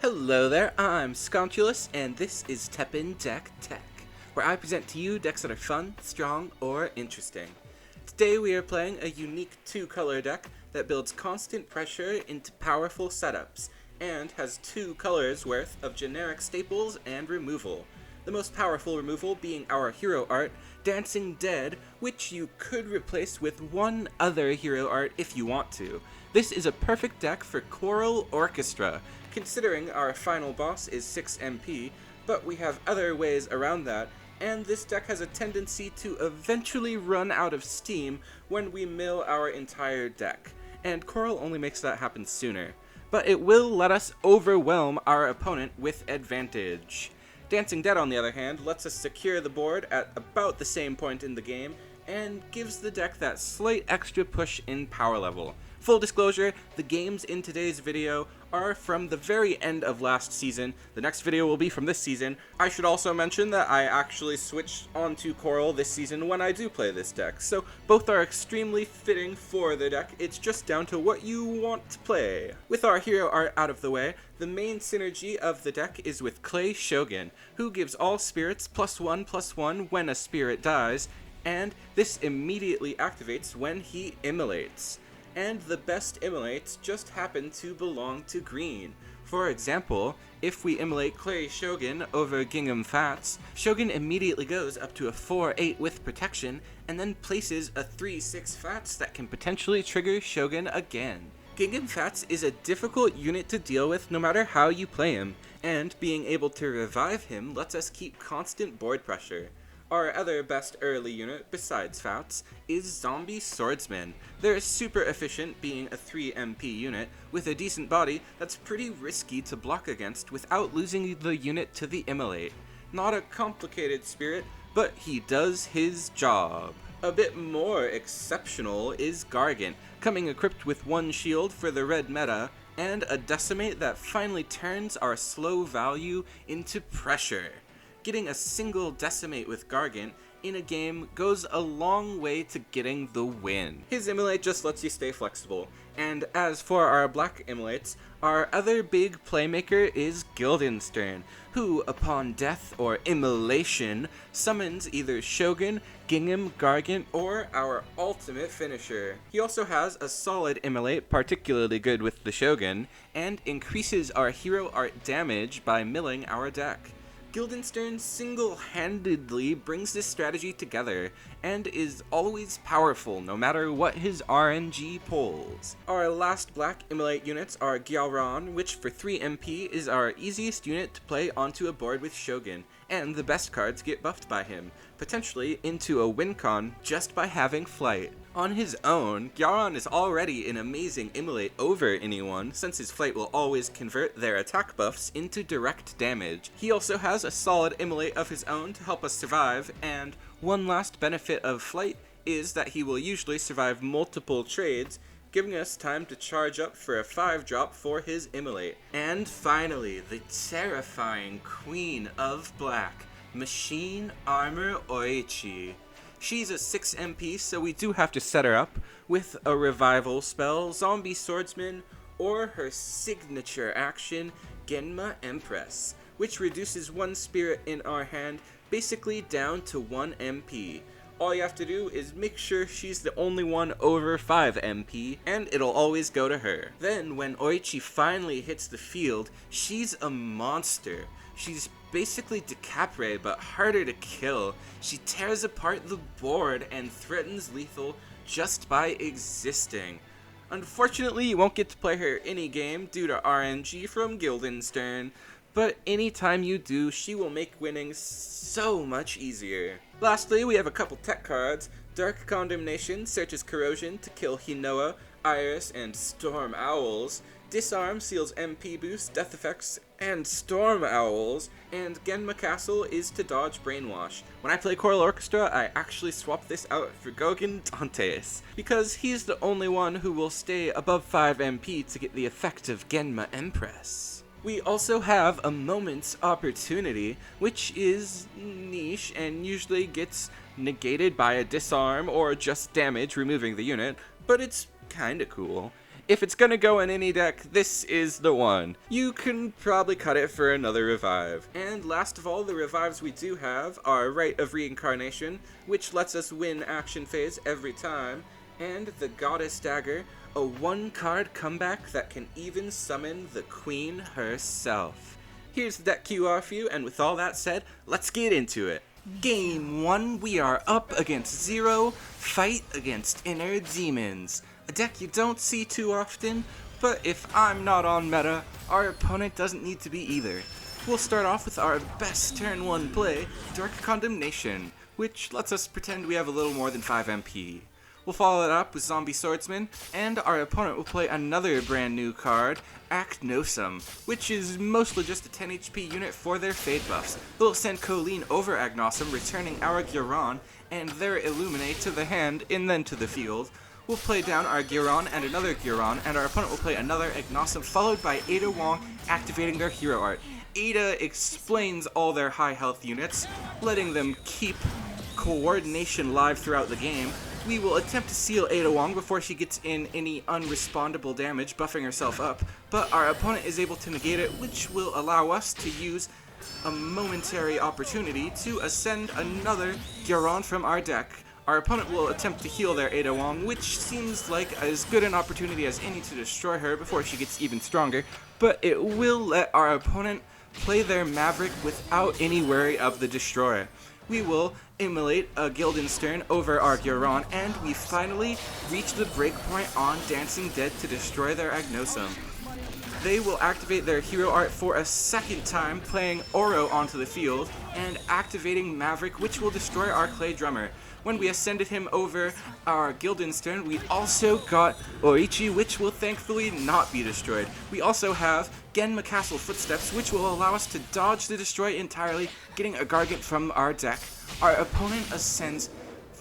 Hello there, I'm Sconculus, and this is TEPPEN Deck Tech, where I present to you decks that are fun, strong, or interesting. Today we are playing a unique two-color deck that builds constant pressure into powerful setups, and has 2 colors worth of generic staples and removal. The most powerful removal being our hero art, Dancing Dead, which you could replace with one other hero art if you want to. This is a perfect deck for Coral Orchestra, considering our final boss is 6 MP, but we have other ways around that, and this deck has a tendency to eventually run out of steam when we mill our entire deck, and Coral only makes that happen sooner. But it will let us overwhelm our opponent with advantage. Dancing Dead, on the other hand, lets us secure the board at about the same point in the game, and gives the deck that slight extra push in power level. Full disclosure, the games in today's video are from the very end of last season. The next video will be from this season. I should also mention that I actually switched onto Coral this season when I do play this deck, so both are extremely fitting for the deck. It's just down to what you want to play. With our hero art out of the way, the main synergy of the deck is with Clay Shogun, who gives all spirits +1/+1 when a spirit dies, and this immediately activates when he immolates. And the best immolates just happen to belong to green. For example, if we immolate Clay Shogun over Gingham Fats, Shogun immediately goes up to a 4/8 with protection, and then places a 3/6 Fats that can potentially trigger Shogun again. Gingham Fats is a difficult unit to deal with no matter how you play him, and being able to revive him lets us keep constant board pressure. Our other best early unit, besides Fats, is Zombie Swordsman. They're super efficient, being a 3 MP unit, with a decent body that's pretty risky to block against without losing the unit to the immolate. Not a complicated spirit, but he does his job. A bit more exceptional is Gargant, coming equipped with 1 shield for the red meta, and a decimate that finally turns our slow value into pressure. Getting a single decimate with Gargant in a game goes a long way to getting the win. His immolate just lets you stay flexible, and as for our black immolates, our other big playmaker is Guildenstern, who, upon death or immolation, summons either Shogun, Gingham, Gargant, or our ultimate finisher. He also has a solid immolate, particularly good with the Shogun, and increases our hero art damage by milling our deck. Guildenstern single-handedly brings this strategy together, and is always powerful no matter what his RNG pulls. Our last black immolate units are Gyaran, which for 3 MP is our easiest unit to play onto a board with Shogun, and the best cards get buffed by him, potentially into a win con just by having flight. On his own, Gyaran is already an amazing immolate over anyone, since his flight will always convert their attack buffs into direct damage. He also has a solid immolate of his own to help us survive, and one last benefit of flight is that he will usually survive multiple trades, giving us time to charge up for a 5-drop for his immolate. And finally, the terrifying queen of black, Machine Armor Oichi. She's a 6 MP, so we do have to set her up with a revival spell, Zombie Swordsman, or her signature action, Genma Empress, which reduces 1 spirit in our hand basically down to 1 MP. All you have to do is make sure she's the only one over 5 MP, and it'll always go to her. Then, when Oichi finally hits the field, she's a monster. She's basically Decapre, but harder to kill. She tears apart the board and threatens lethal just by existing. Unfortunately, you won't get to play her any game due to RNG from Guildenstern, but anytime you do, she will make winning so much easier. Lastly, we have a couple tech cards. Dark Condemnation searches Corrosion to kill Hinoa, Iris, and Storm Owls. Disarm seals MP boost, death effects, and Storm Owls, and Genma Castle is to dodge Brainwash. When I play Coral Orchestra, I actually swap this out for Gogen Dantes, because he's the only one who will stay above 5 MP to get the effect of Genma Empress. We also have a Moment's Opportunity, which is niche and usually gets negated by a disarm or just damage removing the unit, but it's kinda cool. if it's gonna go in any deck, this is the one. You can probably cut it for another revive. And last of all, the revives we do have are Rite of Reincarnation, which lets us win action phase every time, and the Goddess Dagger, a 1-card comeback that can even summon the Queen herself. Here's the deck QR for you, and with all that said, let's get into it. Game 1, we are up against Zero, fight against Inner Demons. A deck you don't see too often, but if I'm not on meta, our opponent doesn't need to be either. We'll start off with our best turn 1 play, Dark Condemnation, which lets us pretend we have a little more than 5 MP. We'll follow it up with Zombie Swordsman, and our opponent will play another brand new card, Agnosum, which is mostly just a 10 HP unit for their Fade buffs. They'll send Colleen over Agnosum, returning our Giron and their Illuminate to the hand and then to the field. We'll play down our Giron and another Giron, and our opponent will play another Agnosum, followed by Ada Wong activating their hero art. Ada explains all their high health units, letting them keep coordination live throughout the game. We will attempt to seal Ada Wong before she gets in any unrespondable damage, buffing herself up, but our opponent is able to negate it, which will allow us to use a momentary opportunity to ascend another Giron from our deck. Our opponent will attempt to heal their Ada Wong, which seems like as good an opportunity as any to destroy her before she gets even stronger, but it will let our opponent play their Maverick without any worry of the destroy. We will immolate a Guildenstern over our Giron, and we finally reach the breakpoint on Dancing Dead to destroy their Agnosum. They will activate their hero art for a second time, playing Oro onto the field, and activating Maverick, which will destroy our Clay Drummer. When we ascended him over our Guildenstern, we also got Oichi, which will thankfully not be destroyed. We also have Genma Castle Footsteps, which will allow us to dodge the destroy entirely, getting a Gargant from our deck. Our opponent ascends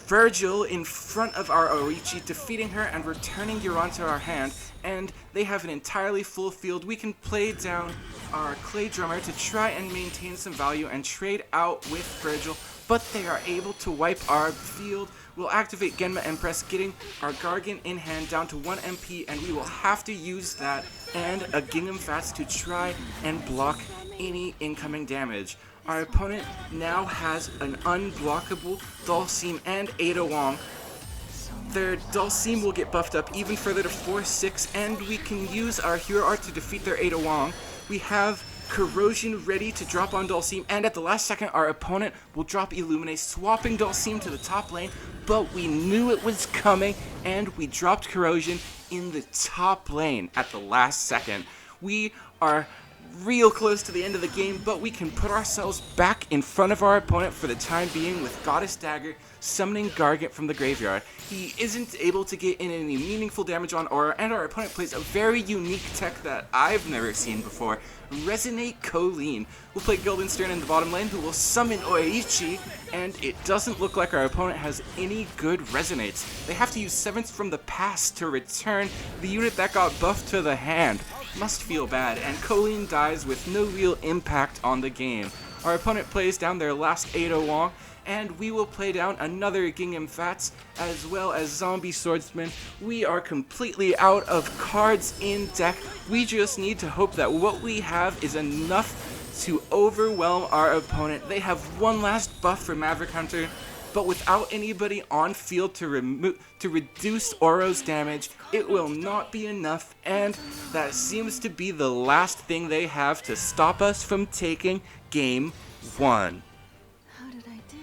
Vergil in front of our Oichi, defeating her and returning Giron to our hand, and they have an entirely full field. We can play down our Clay Drummer to try and maintain some value and trade out with Vergil, but they are able to wipe our field. We'll activate Genma Empress, getting our Gargant in hand down to 1 MP, and we will have to use that and a Gingham Fats to try and block any incoming damage. Our opponent now has an unblockable Dhalsim and Ada Wong. Their Dhalsim will get buffed up even further to 4-6, and we can use our hero art to defeat their Ada Wong. We have Corrosion ready to drop on Dhalsim, and at the last second our opponent will drop Illuminate, swapping Dhalsim to the top lane, but we knew it was coming, and we dropped Corrosion in the top lane at the last second. We are real close to the end of the game, but we can put ourselves back in front of our opponent for the time being with Goddess Dagger, summoning Gargant from the graveyard. He isn't able to get in any meaningful damage on Aura, and our opponent plays a very unique tech that I've never seen before, Resonate Colleen. We'll play Guildenstern in the bottom lane, who will summon Oichi, and it doesn't look like our opponent has any good Resonates. They have to use 7th from the past to return the unit that got buffed to the hand. Must feel bad, and Colleen dies with no real impact on the game. Our opponent plays down their last Ada Wong, and we will play down another Gingham Fats, as well as Zombie Swordsman. We are completely out of cards in deck. We just need to hope that what we have is enough to overwhelm our opponent. They have one last buff for Maverick Hunter, but without anybody on field to reduce Oro's damage, it will not be enough, and that seems to be the last thing they have to stop us from taking Game 1. How did I do?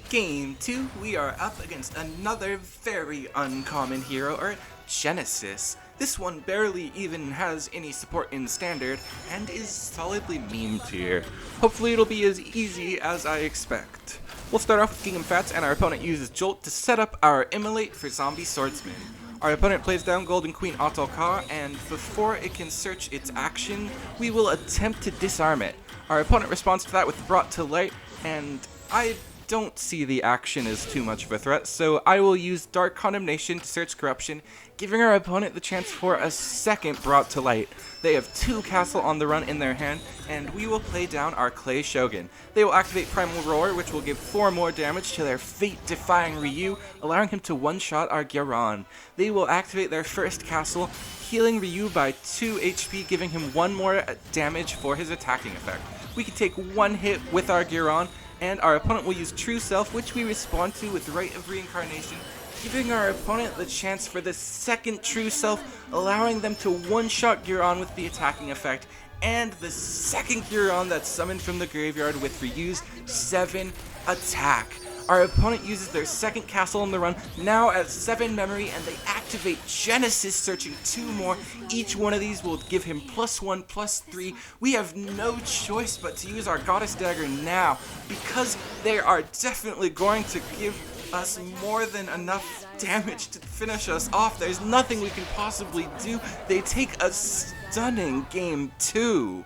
Game 2, we are up against another very uncommon hero art, Genesis. This one barely even has any support in Standard, and is solidly meme tier. Hopefully it'll be as easy as I expect. We'll start off with Gingham Fats, and our opponent uses Jolt to set up our Immolate for Zombie Swordsman. Our opponent plays down Golden Queen Atolka, and before it can search its action, we will attempt to disarm it. Our opponent responds to that with Brought to Light, and I don't see the action as too much of a threat, so I will use Dark Condemnation to search Corruption, giving our opponent the chance for a second Brought to Light. They have 2 Castle on the run in their hand, and we will play down our Clay Shogun. They will activate Primal Roar, which will give 4 more damage to their fate-defying Ryu, allowing him to one-shot our Gyaran. They will activate their first castle, healing Ryu by 2 HP, giving him 1 more damage for his attacking effect. We can take 1 hit with our Gyaran, and our opponent will use True Self, which we respond to with Rite of Reincarnation, giving our opponent the chance for the second True Self, allowing them to one-shot Gyaran with the attacking effect, and the second Gyaran that's summoned from the graveyard with Ryu's 7 attack. Our opponent uses their second castle on the run, now at 7 memory, and they activate Genesis, searching 2 more. Each one of these will give him +1/+3. We have no choice but to use our Goddess Dagger now, because they are definitely going to give us more than enough damage to finish us off. There's nothing we can possibly do. They take a stunning game 2.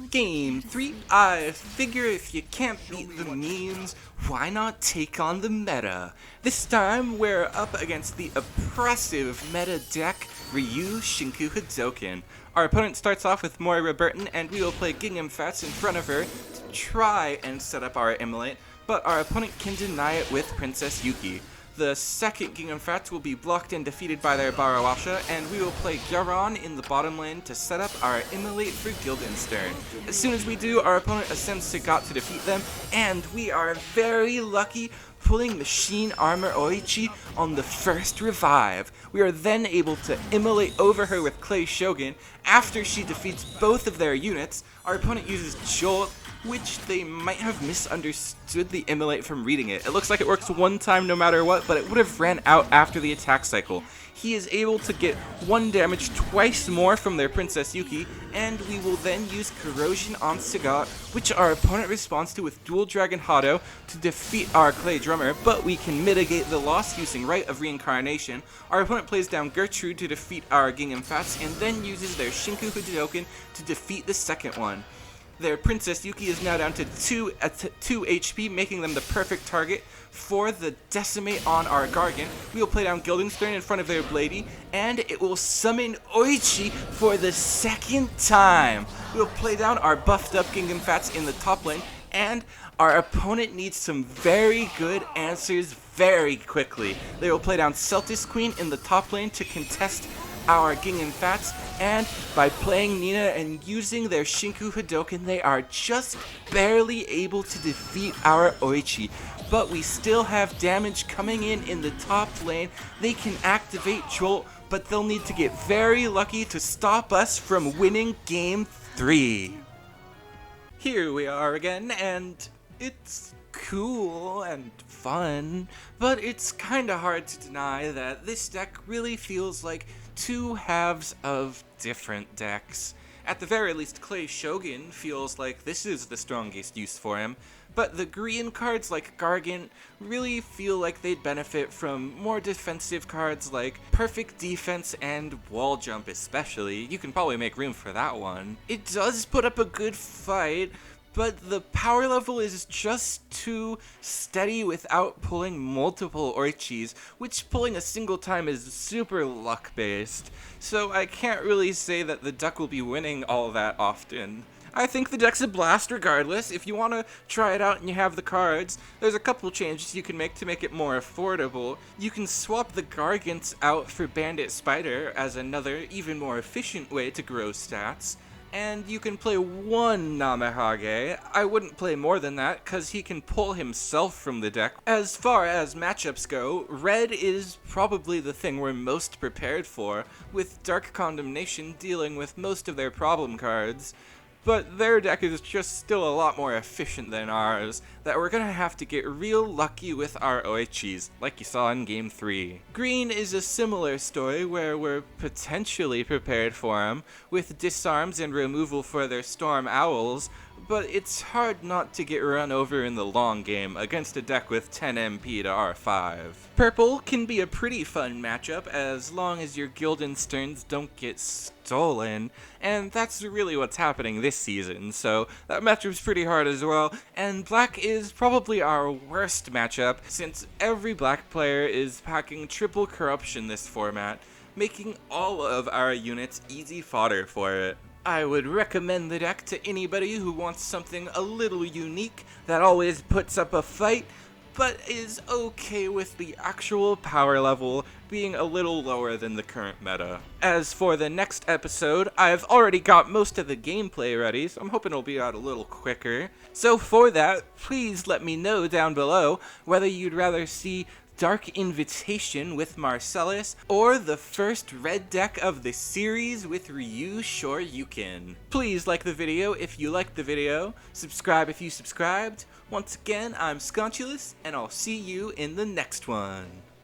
Game 3, I figure if you can't beat the memes, why not take on the meta? This time, we're up against the oppressive meta deck, Ryu, Shinku, Hadoken. Our opponent starts off with Moira Burton, and we will play Gingham Fats in front of her to try and set up our Immolate, but our opponent can deny it with Princess Yuki. The second Gingham Fats will be blocked and defeated by their Barawasha, and we will play Gyaran in the bottom lane to set up our Immolate for Guildenstern. As soon as we do, our opponent ascends Sagat to defeat them, and we are very lucky, pulling Machine Armor Oichi on the first revive. We are then able to Immolate over her with Clay Shogun. After she defeats both of their units, our opponent uses Jolt, which they might have misunderstood the Immolate from reading it. It looks like it works 1 time no matter what, but it would have ran out after the attack cycle. He is able to get 1 damage twice more from their Princess Yuki, and we will then use Corrosion on Sagat, which our opponent responds to with Dual Dragon Hado to defeat our Clay Drummer, but we can mitigate the loss using Rite of Reincarnation. Our opponent plays down Gertrude to defeat our Gingham Fats, and then uses their Shinku Hadoken to defeat the second one. Their Princess Yuki is now down to 2 HP, making them the perfect target for the Decimate on our Gargant. We will play down Guildenstern in front of their Blady, and it will summon Oichi for the second time. We will play down our buffed up Gingham Fats in the top lane, and our opponent needs some very good answers very quickly. They will play down Celtis Queen in the top lane to contest our Gingham Fats, and by playing Nina and using their Shinku Hadoken, they are just barely able to defeat our Oichi. But we still have damage coming in the top lane. They can activate Jolt, but they'll need to get very lucky to stop us from winning game 3. Here we are again, and it's cool and fun, but it's kinda hard to deny that this deck really feels like 2 halves of different decks. At the very least, Clay Shogun feels like this is the strongest use for him, but the green cards like Gargant really feel like they'd benefit from more defensive cards like Perfect Defense and Wall Jump especially. You can probably make room for that one. It does put up a good fight, but the power level is just too steady without pulling multiple Oichis, which pulling a single time is super luck-based, so I can't really say that the deck will be winning all that often. I think the deck's a blast regardless. If you want to try it out and you have the cards, there's a couple changes you can make to make it more affordable. You can swap the Gargants out for Bandit Spider as another, even more efficient way to grow stats. And you can play 1 Namehage. I wouldn't play more than that, cause he can pull himself from the deck. As far as matchups go, red is probably the thing we're most prepared for, with Dark Condemnation dealing with most of their problem cards. But their deck is just still a lot more efficient than ours, that we're gonna have to get real lucky with our Oichis, like you saw in game 3. Green is a similar story where we're potentially prepared for them, with disarms and removal for their Storm Owls, but it's hard not to get run over in the long game against a deck with 10 MP to R5. Purple can be a pretty fun matchup as long as your Guildensterns don't get stolen, and that's really what's happening this season, so that matchup's pretty hard as well. And black is probably our worst matchup since every black player is packing triple corruption this format, making all of our units easy fodder for it. I would recommend the deck to anybody who wants something a little unique that always puts up a fight, but is okay with the actual power level being a little lower than the current meta. As for the next episode, I've already got most of the gameplay ready, so I'm hoping it'll be out a little quicker. So for that, please let me know down below whether you'd rather see Dark Invitation with Marcellus, or the first red deck of the series with Ryu Shoryuken. Please like the video if you liked the video, subscribe if you subscribed. Once again, I'm Sconchulous, and I'll see you in the next one.